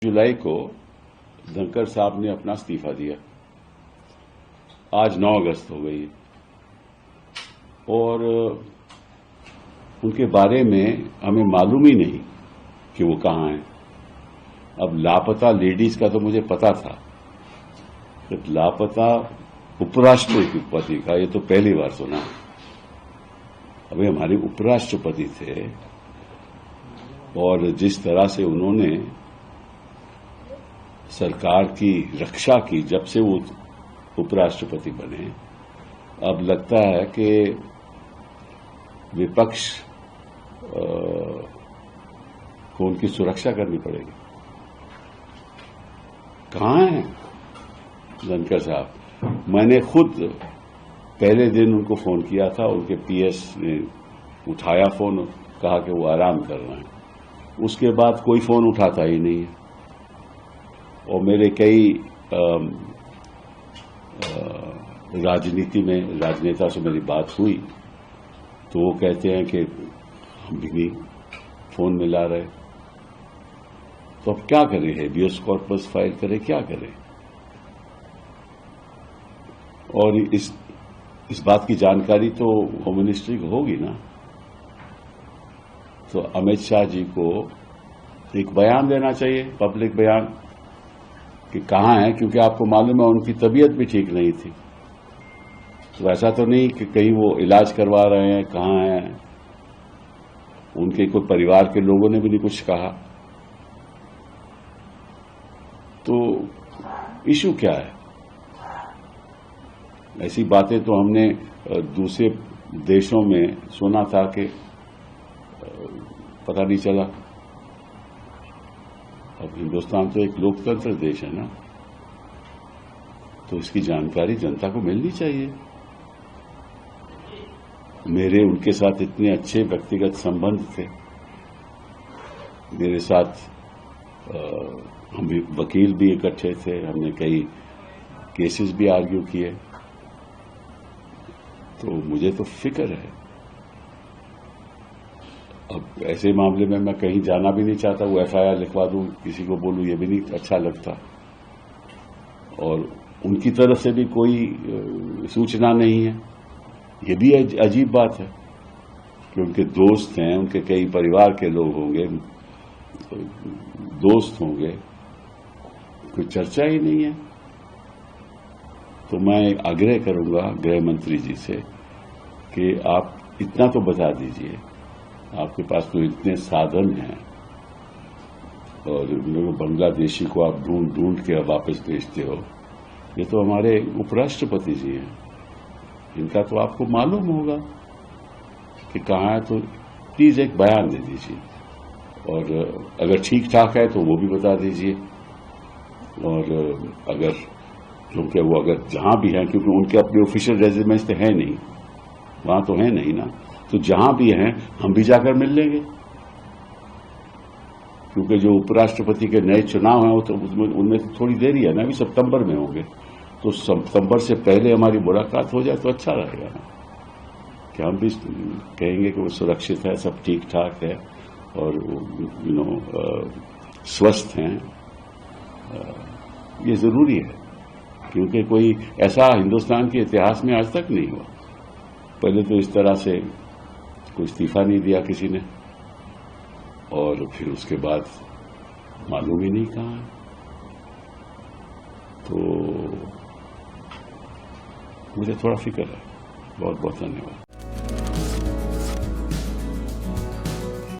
जुलाई को धनखड़ साहब ने अपना इस्तीफा दिया। आज 9 अगस्त हो गई और उनके बारे में हमें मालूम ही नहीं कि वो कहाँ हैं। अब लापता लेडीज का तो मुझे पता था, तो लापता उपराष्ट्रपति का ये तो पहली बार सुना। अभी हमारे उपराष्ट्रपति थे और जिस तरह से उन्होंने सरकार की रक्षा की जब से वो उपराष्ट्रपति बने, अब लगता है कि विपक्ष को उनकी सुरक्षा करनी पड़ेगी। कहाँ हैं धनखड़ साहब? मैंने खुद पहले दिन उनको फोन किया था, उनके पीएस ने उठाया फोन, कहा कि वो आराम कर रहे हैं। उसके बाद कोई फोन उठाता ही नहीं है। और मेरे कई राजनीति में राजनेता से मेरी बात हुई तो वो कहते हैं कि हम भी नहीं फोन मिला रहे। तो अब क्या करें? हेबियस कॉर्पस फाइल करें, क्या करें? और इस बात की जानकारी तो होम मिनिस्ट्री को होगी ना। तो अमित शाह जी को एक बयान देना चाहिए, पब्लिक बयान, कि कहाँ है, क्योंकि आपको मालूम है उनकी तबीयत भी ठीक नहीं थी। तो ऐसा तो नहीं कि कहीं वो इलाज करवा रहे हैं, कहाँ हैं। उनके कोई परिवार के लोगों ने भी नहीं कुछ कहा। तो इशू क्या है? ऐसी बातें तो हमने दूसरे देशों में सुना था कि पता नहीं चला। अब हिंदुस्तान तो एक लोकतंत्र देश है ना, तो इसकी जानकारी जनता को मिलनी चाहिए। मेरे उनके साथ इतने अच्छे व्यक्तिगत संबंध थे। मेरे साथ हम भी वकील भी इकट्ठे थे, हमने कई केसेस भी आर्ग्यू किए। तो मुझे तो फिक्र है। अब ऐसे मामले में मैं कहीं जाना भी नहीं चाहता। वो एफआईआर लिखवा दूं, किसी को बोलूं, ये भी नहीं अच्छा लगता। और उनकी तरफ से भी कोई सूचना नहीं है। ये भी अजीब बात है कि उनके दोस्त हैं, उनके कई परिवार के लोग होंगे, दोस्त होंगे, कोई चर्चा ही नहीं है। तो मैं आग्रह करूंगा गृह मंत्री जी से कि आप इतना तो बता दीजिए, आपके पास तो इतने साधन हैं और बांग्लादेशी को आप ढूंढ ढूंढ के वापस भेजते हो। ये तो हमारे उपराष्ट्रपति जी हैं, इनका तो आपको मालूम होगा कि कहाँ है। तो प्लीज एक बयान दे दीजिए और अगर ठीक ठाक है तो वो भी बता दीजिए। और अगर क्योंकि वो अगर जहां भी हैं, क्योंकि उनके अपने ऑफिशियल रेजिडेंस तो है नहीं, वहां तो है नहीं ना, तो जहां भी हैं हम भी जाकर मिल लेंगे। क्योंकि जो उपराष्ट्रपति के नए चुनाव हैं वो तो उनमें तो थोड़ी देरी है ना, अभी सितंबर में होंगे। तो सितंबर से पहले हमारी मुलाकात हो जाए तो अच्छा रहेगा ना, कि हम भी कहेंगे कि वो सुरक्षित है, सब ठीक ठाक है और स्वस्थ हैं। ये जरूरी है, क्योंकि कोई ऐसा हिंदुस्तान के इतिहास में आज तक नहीं हुआ। पहले तो इस तरह से कोई इस्तीफा नहीं दिया किसी ने, और फिर उसके बाद मालूम ही नहीं कहाँ है। तो मुझे थोड़ा फिक्र है। बहुत बहुत धन्यवाद।